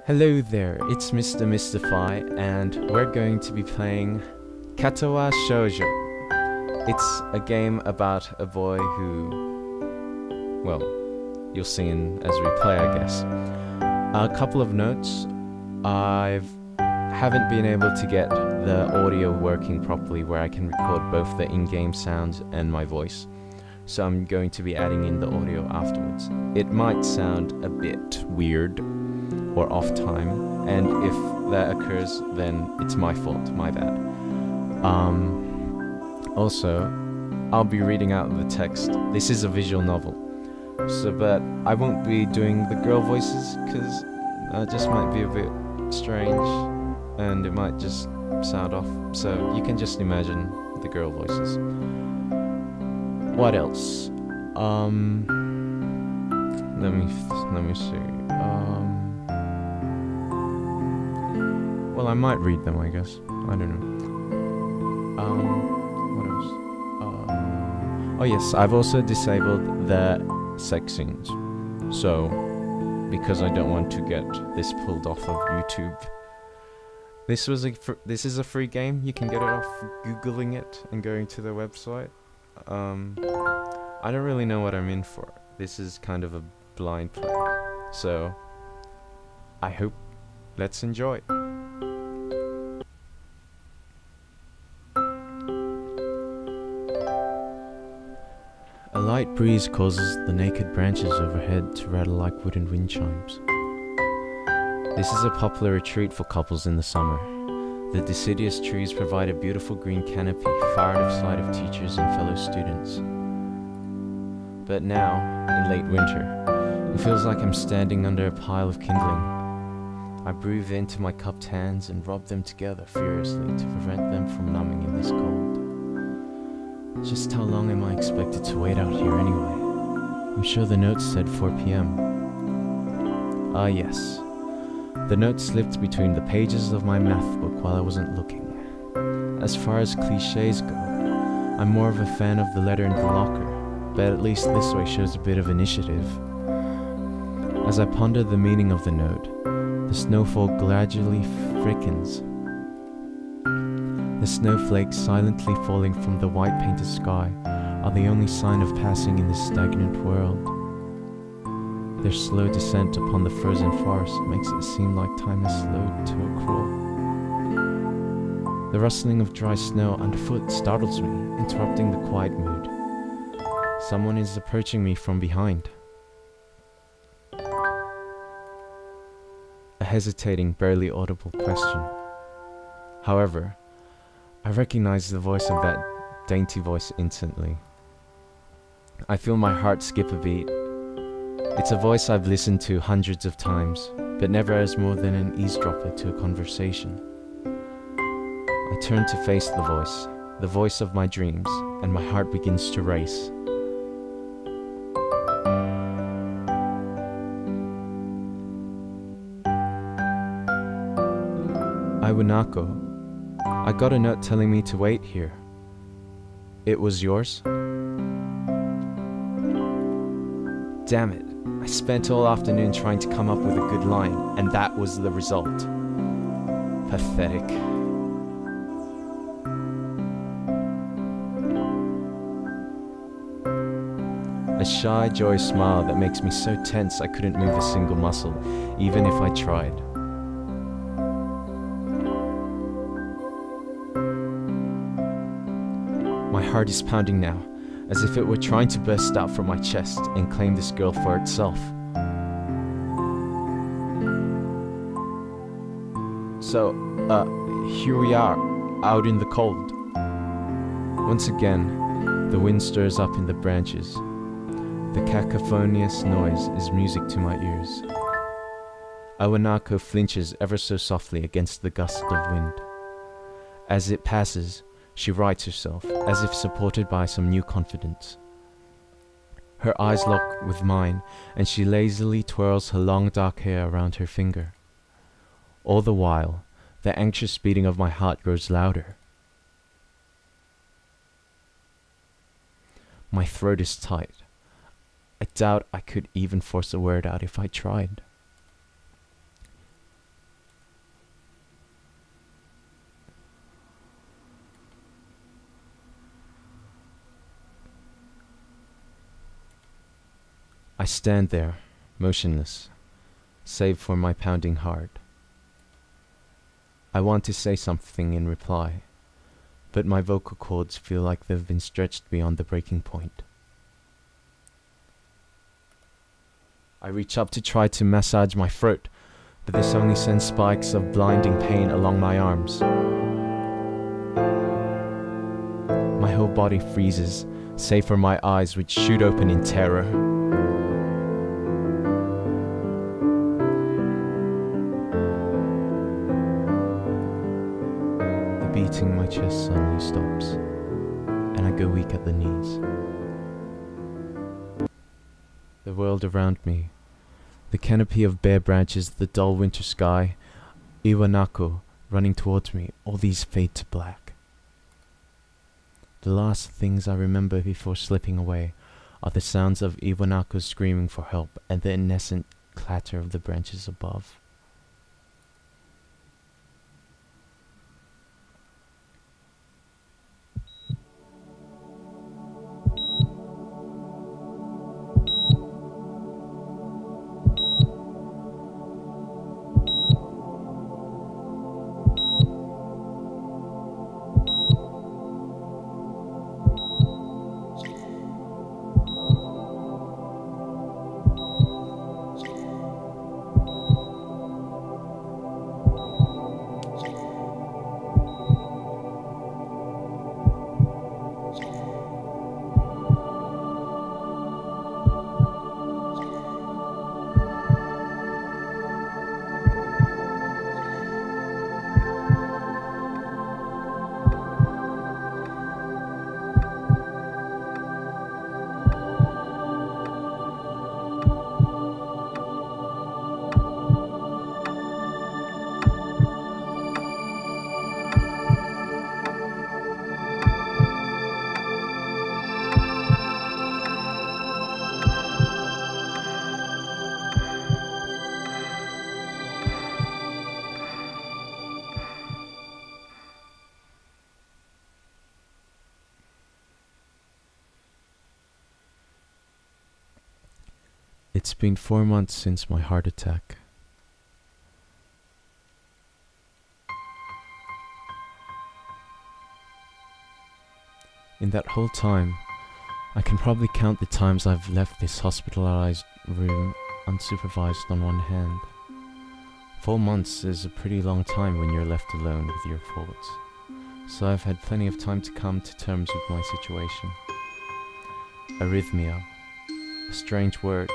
Hello there, it's Mr. Mystify, and we're going to be playing Katawa Shoujo. It's a game about a boy who, well, you'll see as we play, I guess. A couple of notes. I haven't been able to get the audio working properly where I can record both the in-game sounds and my voice. So I'm going to be adding in the audio afterwards. It might sound a bit weird or off time, and if that occurs, then it's my fault, my bad. Also, I'll be reading out the text. This is a visual novel, but I won't be doing the girl voices because it just might be a bit strange and it might just sound off, so you can just imagine the girl voices. What else? Let me see. Well, I might read them, I guess. I don't know. What else? Oh yes, I've also disabled the sex scenes. So, because I don't want to get this pulled off of YouTube. This is a free game. You can get it off Googling it and going to the website. I don't really know what I'm in for. This is kind of a blind play. So, I hope let's enjoy. A light breeze causes the naked branches overhead to rattle like wooden wind chimes. This is a popular retreat for couples in the summer. The deciduous trees provide a beautiful green canopy far out of sight of teachers and fellow students. But now, in late winter, it feels like I'm standing under a pile of kindling. I breathe into my cupped hands and rub them together furiously to prevent them from numbing in this cold. Just how long am I expected to wait out here anyway? I'm sure the note said 4 p.m. Ah yes, the note slipped between the pages of my math book while I wasn't looking. As far as cliches go, I'm more of a fan of the letter in the locker, but at least this way shows a bit of initiative. As I ponder the meaning of the note, the snowfall gradually thickens. The snowflakes silently falling from the white painted sky are the only sign of passing in this stagnant world. Their slow descent upon the frozen forest makes it seem like time has slowed to a crawl. The rustling of dry snow underfoot startles me, interrupting the quiet mood. Someone is approaching me from behind. A hesitating, barely audible question. However, I recognize the voice of that dainty voice instantly. I feel my heart skip a beat. It's a voice I've listened to hundreds of times, but never as more than an eavesdropper to a conversation. I turn to face the voice of my dreams, and my heart begins to race. Iwanako, I got a note telling me to wait here. It was yours? Damn it, I spent all afternoon trying to come up with a good line, and that was the result. Pathetic. A shy, joyous smile that makes me so tense I couldn't move a single muscle, even if I tried. My heart is pounding now, as if it were trying to burst out from my chest and claim this girl for itself. So, here we are, out in the cold. Once again, the wind stirs up in the branches. The cacophonous noise is music to my ears. Iwanako flinches ever so softly against the gust of wind. As it passes, she rights herself, as if supported by some new confidence. Her eyes lock with mine, and she lazily twirls her long dark hair around her finger. All the while, the anxious beating of my heart grows louder. My throat is tight. I doubt I could even force a word out if I tried. I stand there, motionless, save for my pounding heart. I want to say something in reply, but my vocal cords feel like they've been stretched beyond the breaking point. I reach up to try to massage my throat, but this only sends spikes of blinding pain along my arms. My whole body freezes, save for my eyes which shoot open in terror. The beating in my chest suddenly stops, and I go weak at the knees. The world around me, the canopy of bare branches, the dull winter sky, Iwanako running towards me, all these fade to black. The last things I remember before slipping away are the sounds of Iwanako screaming for help and the incessant clatter of the branches above. It's been 4 months since my heart attack. In that whole time, I can probably count the times I've left this hospitalized room unsupervised on one hand. 4 months is a pretty long time when you're left alone with your thoughts, so I've had plenty of time to come to terms with my situation. Arrhythmia, a strange word,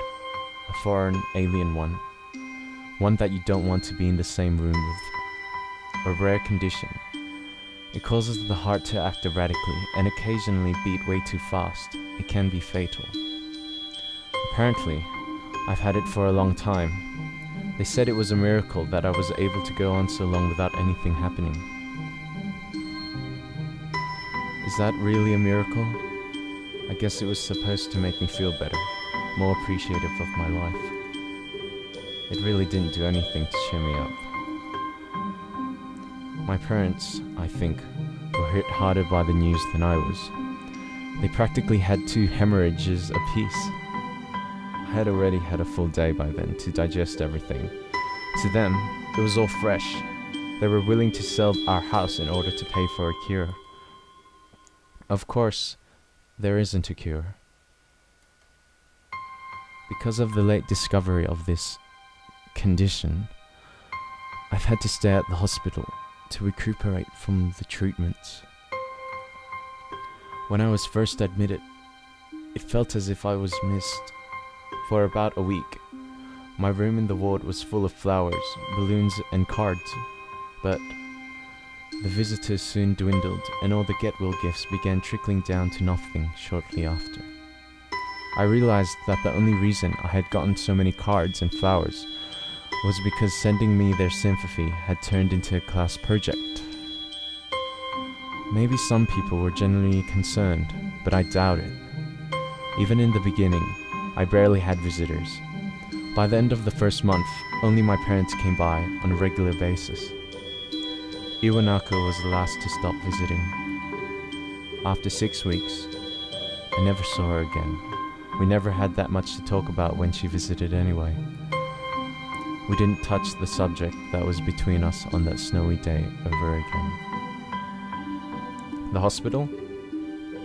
a foreign, alien one that you don't want to be in the same room with. A rare condition. It causes the heart to act erratically and occasionally beat way too fast. It can be fatal. Apparently, I've had it for a long time. They said it was a miracle that I was able to go on so long without anything happening. Is that really a miracle? I guess it was supposed to make me feel better, more appreciative of my life. It really didn't do anything to cheer me up. My parents, I think, were hit harder by the news than I was. They practically had 2 hemorrhages apiece. I had already had a full day by then to digest everything. To them, it was all fresh. They were willing to sell our house in order to pay for a cure. Of course, there isn't a cure. Because of the late discovery of this condition, I've had to stay at the hospital to recuperate from the treatments. When I was first admitted, it felt as if I was missed. For about a week, my room in the ward was full of flowers, balloons and cards, but the visitors soon dwindled and all the get-well gifts began trickling down to nothing shortly after. I realized that the only reason I had gotten so many cards and flowers was because sending me their sympathy had turned into a class project. Maybe some people were genuinely concerned, but I doubt it. Even in the beginning, I barely had visitors. By the end of the first month, only my parents came by on a regular basis. Iwanako was the last to stop visiting. After 6 weeks, I never saw her again. We never had that much to talk about when she visited anyway. We didn't touch the subject that was between us on that snowy day ever again. The hospital?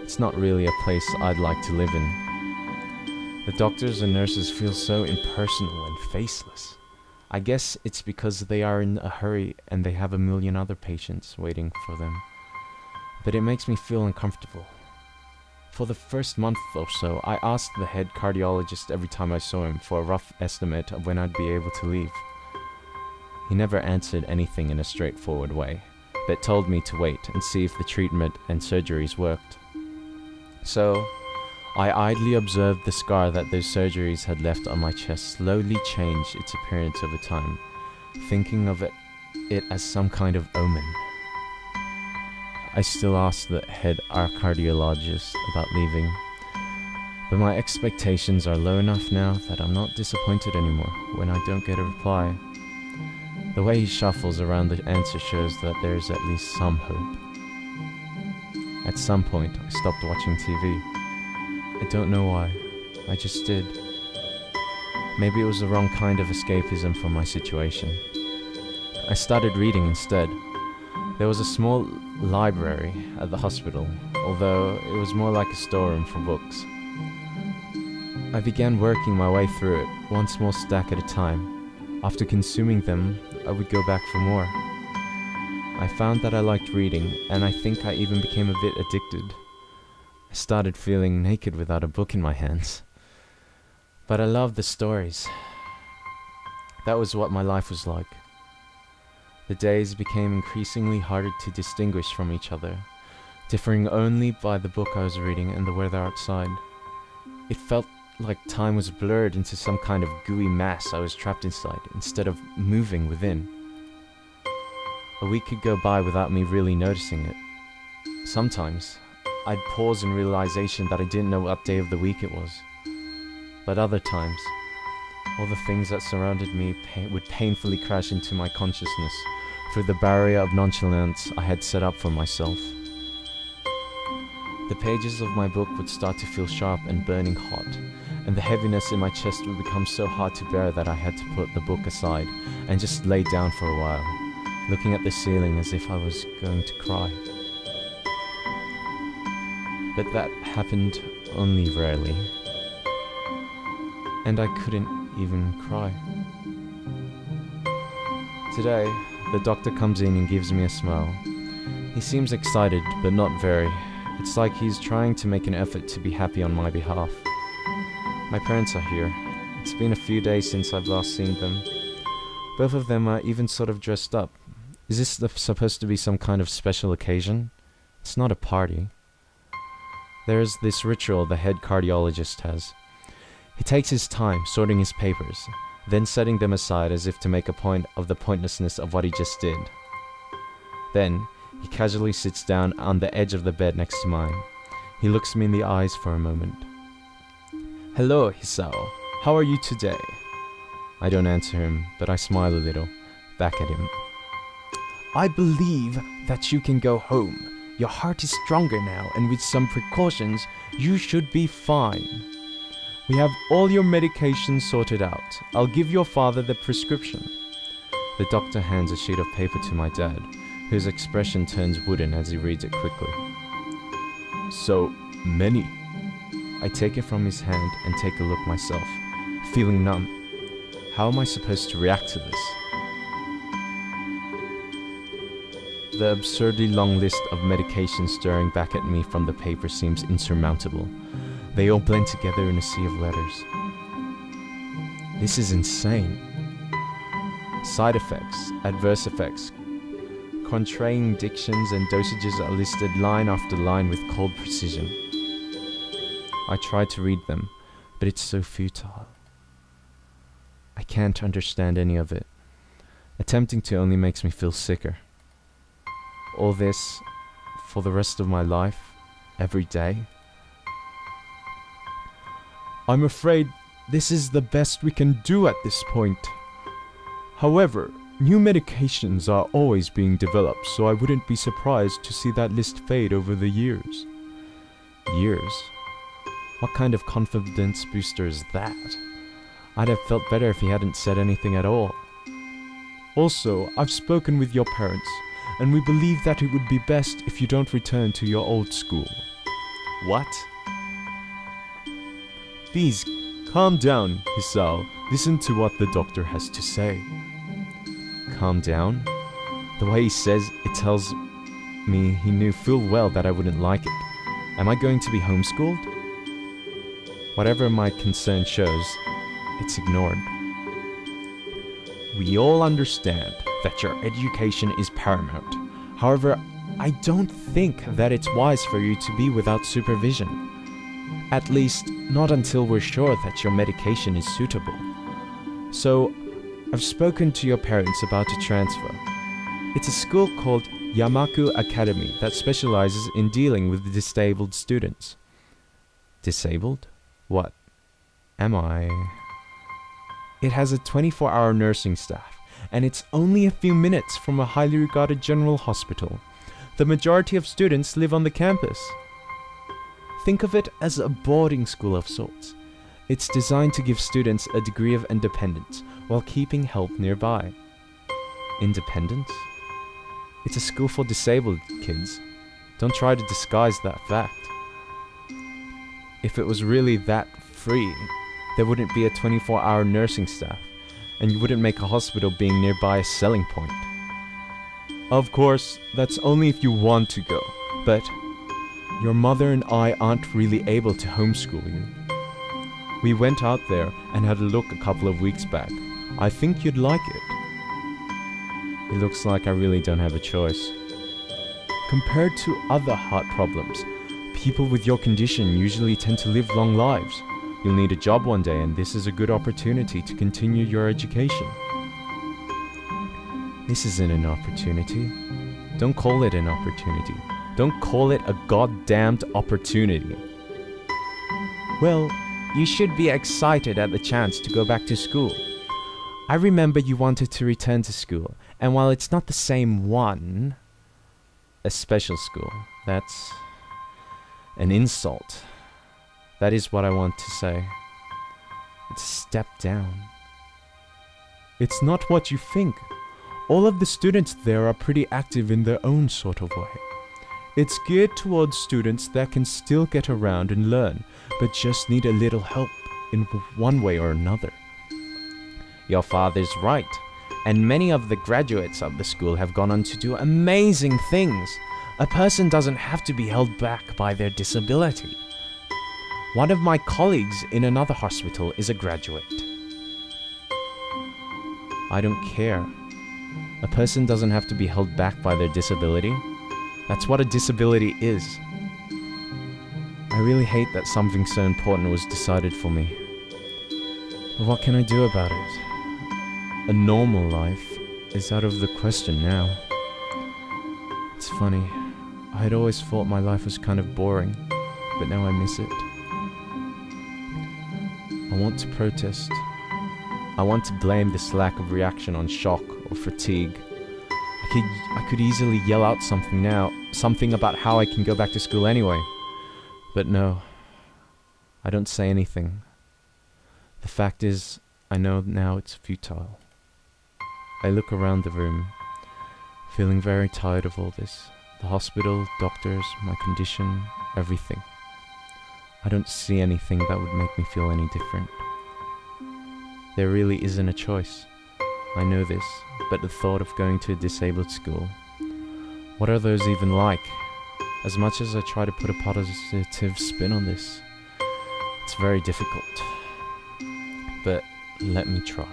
It's not really a place I'd like to live in. The doctors and nurses feel so impersonal and faceless. I guess it's because they are in a hurry and they have a million other patients waiting for them. But it makes me feel uncomfortable. For the first month or so, I asked the head cardiologist every time I saw him for a rough estimate of when I'd be able to leave. He never answered anything in a straightforward way, but told me to wait and see if the treatment and surgeries worked. So, I idly observed the scar that those surgeries had left on my chest slowly change its appearance over time, thinking of it as some kind of omen. I still ask the head cardiologist about leaving, but my expectations are low enough now that I'm not disappointed anymore when I don't get a reply. The way he shuffles around the answer shows that there's at least some hope. At some point, I stopped watching TV. I don't know why, I just did. Maybe it was the wrong kind of escapism from my situation. I started reading instead. There was a small library at the hospital, although it was more like a storeroom for books. I began working my way through it, one small stack at a time. After consuming them, I would go back for more. I found that I liked reading, and I think I even became a bit addicted. I started feeling naked without a book in my hands. But I loved the stories. That was what my life was like. The days became increasingly harder to distinguish from each other, differing only by the book I was reading and the weather outside. It felt like time was blurred into some kind of gooey mass I was trapped inside, instead of moving within. A week could go by without me really noticing it. Sometimes, I'd pause in realization that I didn't know what day of the week it was. But other times, all the things that surrounded me would painfully crash into my consciousness through the barrier of nonchalance I had set up for myself. The pages of my book would start to feel sharp and burning hot, and the heaviness in my chest would become so hard to bear that I had to put the book aside and just lay down for a while, looking at the ceiling as if I was going to cry. But that happened only rarely, and I couldn't even cry. Today, the doctor comes in and gives me a smile. He seems excited, but not very. It's like he's trying to make an effort to be happy on my behalf. My parents are here. It's been a few days since I've last seen them. Both of them are even sort of dressed up. Is this supposed to be some kind of special occasion? It's not a party. There is this ritual the head cardiologist has. He takes his time sorting his papers, then setting them aside as if to make a point of the pointlessness of what he just did. Then, he casually sits down on the edge of the bed next to mine. He looks me in the eyes for a moment. "Hello, Hisao. How are you today?" I don't answer him, but I smile a little, back at him. "I believe that you can go home. Your heart is stronger now, and with some precautions, you should be fine. We have all your medications sorted out. I'll give your father the prescription." The doctor hands a sheet of paper to my dad, whose expression turns wooden as he reads it quickly. "So many." I take it from his hand and take a look myself, feeling numb. How am I supposed to react to this? The absurdly long list of medications staring back at me from the paper seems insurmountable. They all blend together in a sea of letters. This is insane. Side effects, adverse effects, contraindictions and dosages are listed line after line with cold precision. I try to read them, but it's so futile. I can't understand any of it. Attempting to only makes me feel sicker. All this for the rest of my life, every day. "I'm afraid this is the best we can do at this point. However, new medications are always being developed, so I wouldn't be surprised to see that list fade over the years." Years? What kind of confidence booster is that? I'd have felt better if he hadn't said anything at all. Also, I've spoken with your parents, and we believe that it would be best if you don't return to your old school. What? Please, calm down, Hisao. Listen to what the doctor has to say. Calm down? The way he says it tells me he knew full well that I wouldn't like it. Am I going to be homeschooled? Whatever my concern shows, it's ignored. We all understand that your education is paramount. However, I don't think that it's wise for you to be without supervision. At least, not until we're sure that your medication is suitable. So, I've spoken to your parents about a transfer. It's a school called Yamaku Academy that specializes in dealing with disabled students. Disabled? What? Am I? It has a 24-hour nursing staff, and it's only a few minutes from a highly regarded general hospital. The majority of students live on the campus. Think of it as a boarding school of sorts. It's designed to give students a degree of independence while keeping help nearby. Independence? It's a school for disabled kids. Don't try to disguise that fact. If it was really that free, there wouldn't be a 24-hour nursing staff, and you wouldn't make a hospital being nearby a selling point. Of course, that's only if you want to go, but your mother and I aren't really able to homeschool you. We went out there and had a look a couple of weeks back. I think you'd like it. It looks like I really don't have a choice. Compared to other heart problems, people with your condition usually tend to live long lives. You'll need a job one day, and this is a good opportunity to continue your education. This isn't an opportunity. Don't call it an opportunity. Don't call it a goddamned opportunity. Well, you should be excited at the chance to go back to school. I remember you wanted to return to school, and while it's not the same one... A special school. That's an insult. That is what I want to say. It's a step down. It's not what you think. All of the students there are pretty active in their own sort of way. It's geared towards students that can still get around and learn, but just need a little help in one way or another. Your father's right, and many of the graduates of the school have gone on to do amazing things. A person doesn't have to be held back by their disability. One of my colleagues in another hospital is a graduate. I don't care. A person doesn't have to be held back by their disability. That's what a disability is. I really hate that something so important was decided for me. But what can I do about it? A normal life is out of the question now. It's funny. I had always thought my life was kind of boring, but now I miss it. I want to protest. I want to blame this lack of reaction on shock or fatigue. I could easily yell out something now, something about how I can go back to school anyway. But no, I don't say anything. The fact is, I know now it's futile. I look around the room, feeling very tired of all this. The hospital, doctors, my condition, everything. I don't see anything that would make me feel any different. There really isn't a choice. I know this, but the thought of going to a disabled school, what are those even like? As much as I try to put a positive spin on this, it's very difficult. But let me try.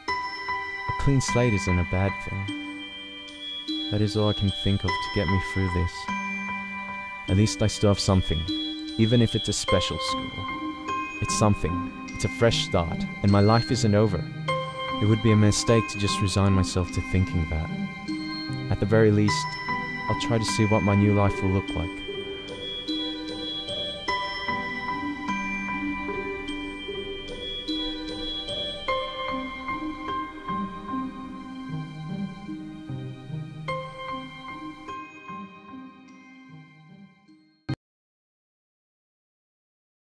A clean slate isn't a bad thing. That is all I can think of to get me through this. At least I still have something, even if it's a special school. It's something, it's a fresh start, and my life isn't over. It would be a mistake to just resign myself to thinking that. At the very least, I'll try to see what my new life will look like.